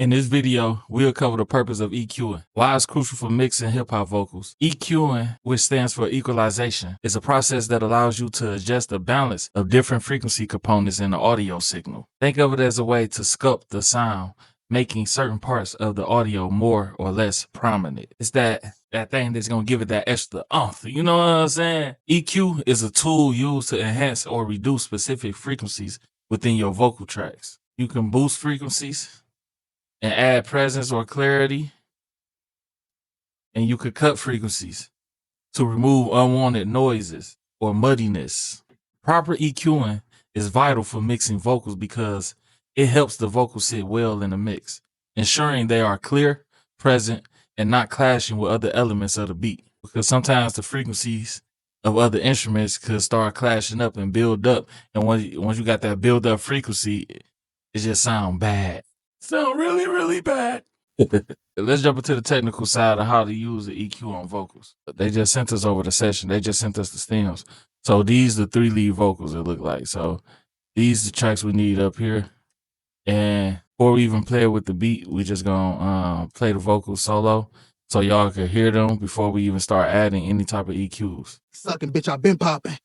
In this video, we'll cover the purpose of EQing, why it's crucial for mixing hip-hop vocals. EQing, which stands for equalization, is a process that allows you to adjust the balance of different frequency components in the audio signal. Think of it as a way to sculpt the sound, making certain parts of the audio more or less prominent. It's that thing that's going to give it that extra oomph. You know what I'm saying? EQ is a tool used to enhance or reduce specific frequencies within your vocal tracks. You can boost frequencies and add presence or clarity, and you could cut frequencies to remove unwanted noises or muddiness. Proper EQing is vital for mixing vocals because it helps the vocals sit well in the mix, ensuring they are clear, present, and not clashing with other elements of the beat. Because sometimes the frequencies of other instruments could start clashing up and build up, and once you got that build up frequency, it just sound bad. Sound really, really bad. Let's jump into the technical side of how to use the EQ on vocals. They just sent us over the session. They just sent us the stems. So these are the 3 lead vocals it look like. So these are the tracks we need up here. And before we even play with the beat, we just gonna play the vocals solo so y'all can hear them before we even start adding any type of EQs. Sucking, bitch, I been popping.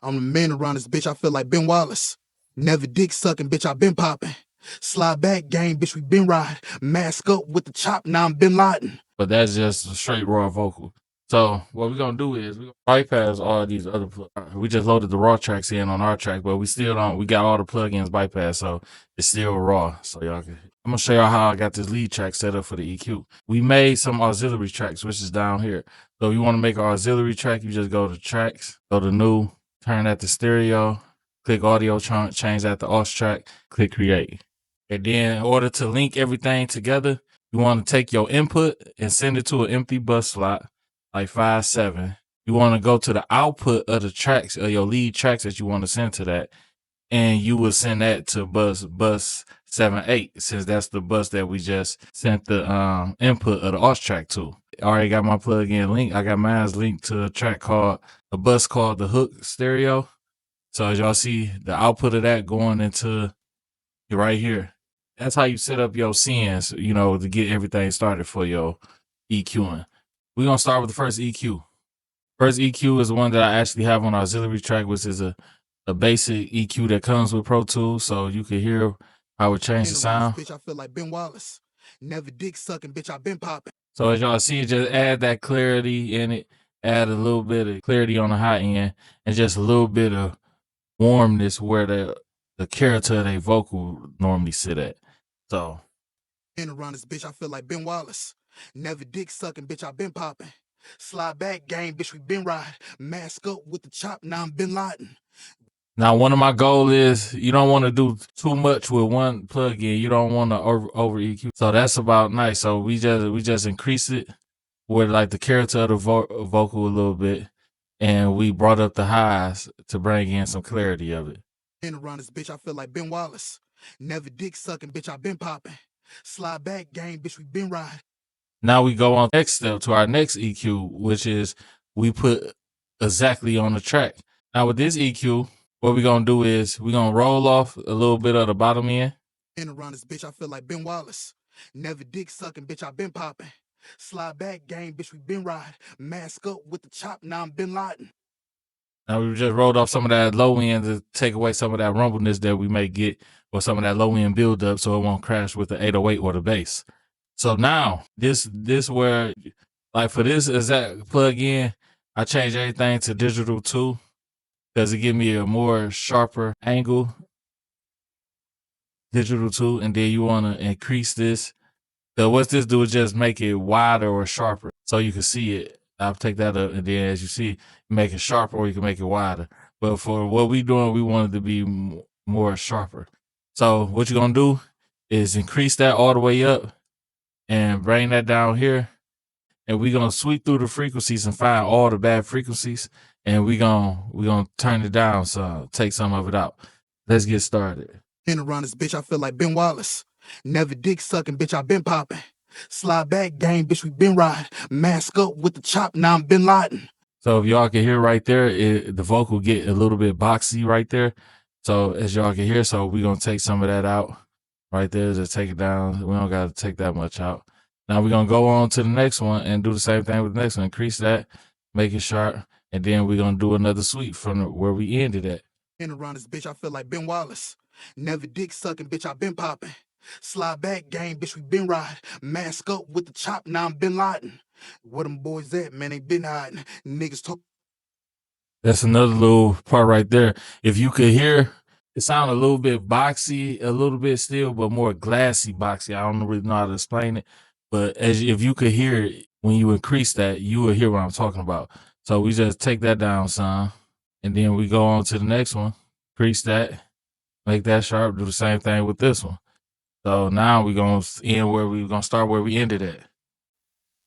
I'm the man around this bitch, I feel like Ben Wallace. Never dick sucking, bitch, I been popping. Slide back, gang, bitch, we been riding. Mask up with the chop, now I'm Bin Laden. But that's just a straight raw vocal. So what we're gonna do is we're gonna bypass all these other we just loaded the raw tracks in on our track, but we still don't, we got all the plugins bypassed, so it's still raw. So y'all can, I'm gonna show y'all how I got this lead track set up for the EQ. We made some auxiliary tracks, which is down here. So if you want to make an auxiliary track, you just go to tracks, go to new, turn that to stereo, click audio, change that to aux track, click create. And then in order to link everything together, you want to take your input and send it to an empty bus slot, like 5-7. You want to go to the output of the tracks, or your lead tracks that you want to send to that, and you will send that to bus 7-8, since that's the bus that we just sent the input of the aux track to. I already got my plug-in link. I got mine linked to a bus called the hook stereo. So as y'all see, the output of that going into right here. That's how you set up your scenes, you know, to get everything started for your EQing. We're going to start with the first EQ. First EQ is the one that I actually have on auxiliary track, which is a basic EQ that comes with Pro Tools, so you can hear how it changes the sound. Bitch, I feel like Ben Wallace. Never dick sucking, bitch, I been popping. So as y'all see, just add that clarity in it, add a little bit of clarity on the high end, and just a little bit of warmness where the character of their vocal normally sit at. So and around this bitch, I feel like Ben Wallace. Never dick sucking, bitch, I been popping. Slide back, gang, bitch, we been riding. Mask up with the chop, now I'm Bin Laden. Now, one of my goals is you don't want to do too much with one plugin. You don't want to over EQ. So that's about nice. So we just increase it with like the character of the vocal a little bit, and we brought up the highs to bring in some clarity of it. And around this bitch, I feel like Ben Wallace. Never dick sucking, bitch, I been popping. Slide back, gang, bitch, we been riding. Now we go on next step to our next EQ, which is we put exactly on the track. Now with this EQ, what we're going to do is we're going to roll off a little bit of the bottom end. And around this bitch, I feel like Ben Wallace. Never dick sucking, bitch, I been popping. Slide back, gang, bitch, we been riding. Mask up with the chop, now I'm Bin Laden. Now we just rolled off some of that low end to take away some of that rumbleness that we may get, or some of that low end build up, so it won't crash with the 808 or the bass. So now this where, like for this exact plug in, I changed everything to digital 2 because it give me a more sharper angle. Digital 2, and then you want to increase this. So what this do is just make it wider or sharper so you can see it. I'll take that up, and then as you see, make it sharper, or you can make it wider. But for what we doing, we want it to be more sharper. So what you're gonna do is increase that all the way up and bring that down here, and we're gonna sweep through the frequencies and find all the bad frequencies, and we're gonna turn it down, so take some of it out. Let's get started. And around this bitch, I feel like Ben Wallace. Never dick sucking, bitch, I been popping. Slide back, gang, bitch, we been riding. Mask up with the chop, now I'm Bin Laden. So if y'all can hear right there, the vocal get a little bit boxy right there. So as y'all can hear, so we're going to take some of that out. Right there, just take it down. We don't got to take that much out. Now we're going to go on to the next one and do the same thing with the next one. Increase that, make it sharp, and then we're going to do another sweep from where we ended at. In around this bitch, I feel like Ben Wallace. Never dick sucking, bitch, I been popping. Slide back, game, bitch, we been riding. Mask up with the chop, now I'm Bin Laden. Where them boys at, man, they been hiding. Niggas talk. That's another little part right there. If you could hear, it sounded a little bit boxy, a little bit still, but more glassy boxy. I don't really know how to explain it. But if you could hear it, when you increase that, you will hear what I'm talking about. So we just take that down some, and then we go on to the next one. Increase that, make that sharp, do the same thing with this one. So now we're going to end where we're going to start where we ended at.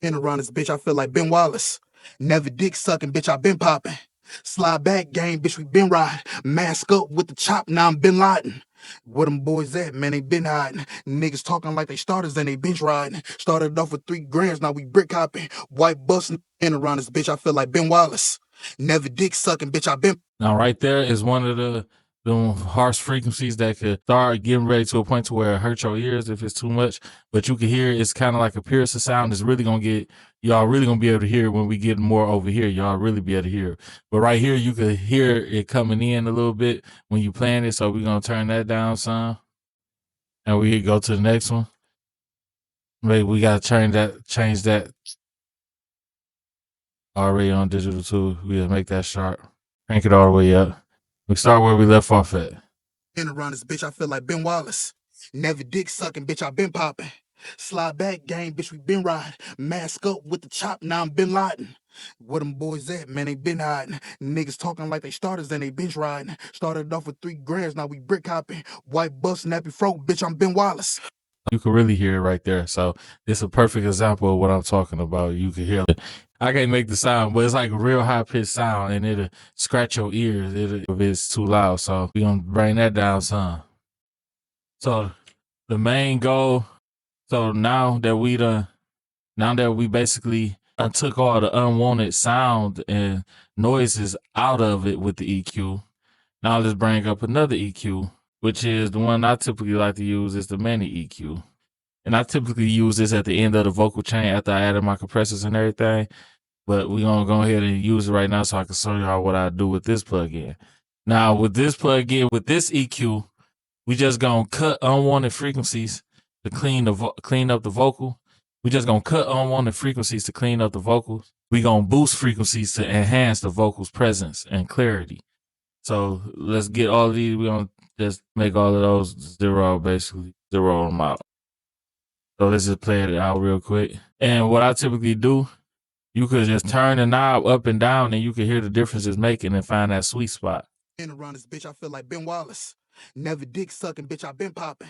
In around this bitch, I feel like Ben Wallace. Never dick sucking, bitch, I been popping. Slide back, game, bitch, we been riding. Mask up with the chop, now I'm Bin Laden. Where them boys at, man, they been hiding. Niggas talking like they starters and they bench riding. Started off with 3 grams, now we brick hopping. White busting. In around this bitch, I feel like Ben Wallace. Never dick sucking, bitch, I been. Now right there is one of the harsh frequencies that could start getting ready to a point to where it hurts your ears if it's too much. But you can hear it's kind of like a piercing sound. It's really going to get, y'all really going to be able to hear it when we get more over here. Y'all really be able to hear it. But right here, you could hear it coming in a little bit when you playing it. So we're going to turn that down some. And we go to the next one. Maybe we got to change that. Already on digital too. We'll make that sharp. Crank it all the way up. We start where we left off at. In around this bitch, I feel like Ben Wallace. Never dick sucking, bitch, I been popping. Slide back, game, bitch, we been riding. Mask up with the chop, now I'm Bin Laden. Where them boys at, man, they been hiding. Niggas talking like they starters and they bench riding. Started off with 3 grams, now we brick hopping. White bust, nappy fro, bitch, I'm Ben Wallace. You can really hear it right there. So it's a perfect example of what I'm talking about. You can hear it. I can't make the sound, but it's like a real high pitched sound, and it'll scratch your ears if it's too loud. So we're gonna bring that down some. So the main goal. So now that we basically took all the unwanted sound and noises out of it with the EQ. Now let's bring up another EQ, which is the one I typically like to use is the mini EQ. And I typically use this at the end of the vocal chain after I added my compressors and everything. But we're going to go ahead and use it right now so I can show y'all what I do with this plugin. Now, with this plugin, with this EQ, we just going to cut unwanted frequencies to clean up the vocal. We just going to cut unwanted frequencies to clean up the vocals. We're going to boost frequencies to enhance the vocal's presence and clarity. So let's get all of these. We're going to just make all of those zero, basically. Zero them out. So let's just play it out real quick. And what I typically do, you could just turn the knob up and down and you can hear the difference it's making and find that sweet spot. In around this bitch, I feel like Ben Wallace. Never dick sucking, bitch, I been popping.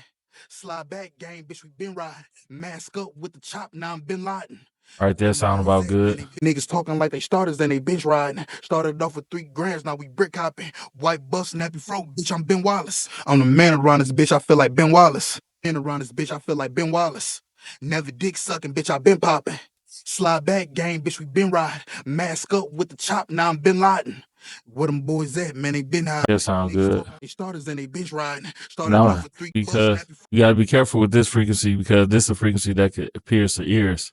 Slide back, game, bitch, we been riding. Mask up with the chop, now I'm Bin Laden. Right there, sound about good. Niggas talking like they starters and they bench riding. Started off with 3 grams, now we brick hopping. White bust, nappy fro, bitch, I'm Ben Wallace. I'm the man around this bitch, I feel like Ben Wallace. In around this bitch, I feel like Ben Wallace. Never dick sucking, bitch, I been popping. Slide back, game, bitch, we been riding. Mask up with the chop, now I'm Bin Laden. Where them boys at, man, they been hiding. That sound good. They starters and they bench riding. Started off with 3 because you got to be careful with this frequency because this is a frequency that could pierce the ears.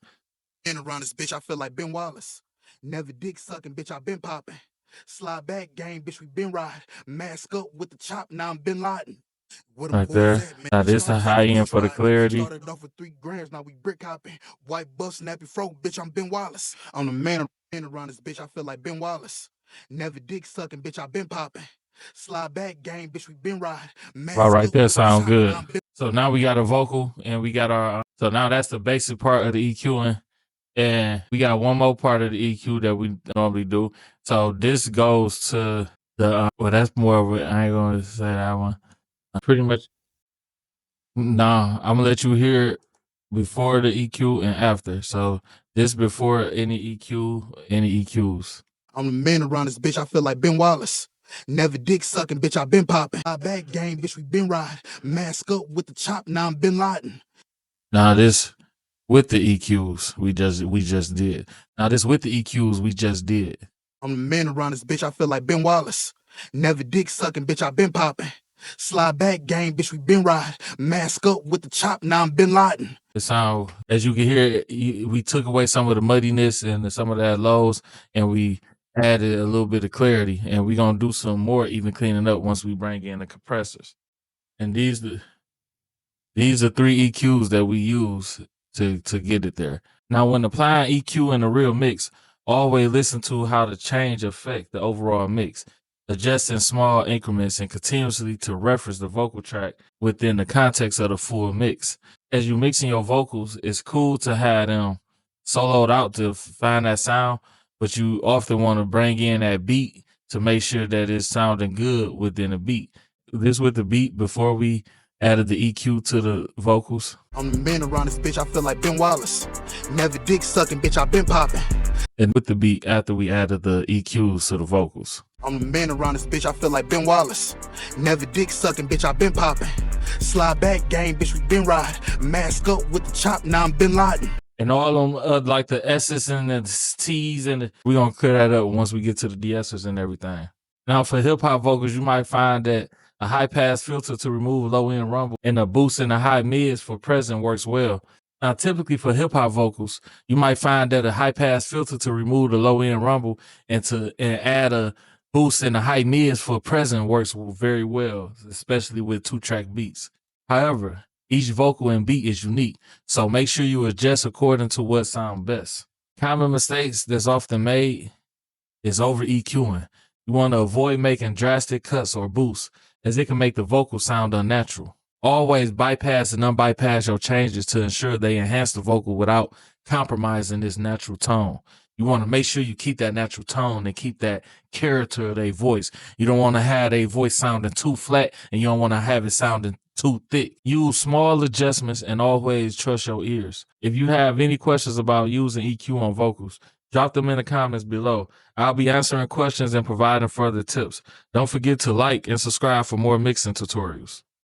In around this bitch, I feel like Ben Wallace. Never dick sucking, bitch, I been popping. Slide back, game, bitch, we been riding. Mask up with the chop, now I'm Bin Laden. Right there. Now this is high end for the clarity. Started off with 3 grams, now we brick hopping. White bust, nappy fro, bitch, I'm Ben Wallace. I'm the man around this bitch, I feel like Ben Wallace. Never dick sucking, bitch, I been popping. Slide back, game, bitch, we been riding. Right there sound good. So now we got a vocal and we got our, so now that's the basic part of the EQing. And we got one more part of the EQ that we normally do. So this goes to the, well, that's more of it. I ain't going to say that one. Pretty much. Nah, I'm going to let you hear it before the EQ and after. So this before any EQ, any EQs. I'm the man around this bitch, I feel like Ben Wallace. Never dick sucking, bitch, I been popping. My back game, bitch, we been riding. Mask up with the chop, now I'm Bin Laden. Now this with the EQs we just did. Now this with the EQs we just did. I'm the man around this bitch, I feel like Ben Wallace. Never dick sucking, bitch, I been popping. Slide back, gang, bitch, we been riding. Mask up with the chop, now I'm Bin Laden. The sound, as you can hear, we took away some of the muddiness and some of that lows, and we added a little bit of clarity. And we're gonna do some more even cleaning up once we bring in the compressors. And these are 3 EQs that we use to get it there. Now, when applying EQ in a real mix, always listen to how the change affect the overall mix. Adjust in small increments and continuously to reference the vocal track within the context of the full mix. As you mixing your vocals, it's cool to have them soloed out to find that sound, but you often want to bring in that beat to make sure that it's sounding good within the beat. This with the beat before we added the EQ to the vocals. I'm the man around this bitch, I feel like Ben Wallace. Never dick sucking, bitch, I been popping. And with the beat after we added the EQs to the vocals. I'm the man around this bitch, I feel like Ben Wallace. Never dick sucking, bitch, I been popping. Slide back, gang, bitch, we been riding. Mask up with the chop, now I'm Bin Laden. And all them like the S's and the T's, and we're going to clear that up once we get to the de-essers and everything. Now for hip hop vocals, you might find that a high pass filter to remove low end rumble and a boost in the high mids for present works well. Now, typically for hip hop vocals, you might find that a high pass filter to remove the low end rumble and add a boost in the high mids for present works very well, especially with 2-track beats. However, each vocal and beat is unique, so make sure you adjust according to what sounds best. Common mistakes that's often made is over EQing. You want to avoid making drastic cuts or boosts, as it can make the vocal sound unnatural. Always bypass and unbypass your changes to ensure they enhance the vocal without compromising this natural tone. You want to make sure you keep that natural tone and keep that character of their voice. You don't want to have their voice sounding too flat, and you don't want to have it sounding too thick. Use small adjustments and always trust your ears. If you have any questions about using EQ on vocals, drop them in the comments below. I'll be answering questions and providing further tips. Don't forget to like and subscribe for more mixing tutorials.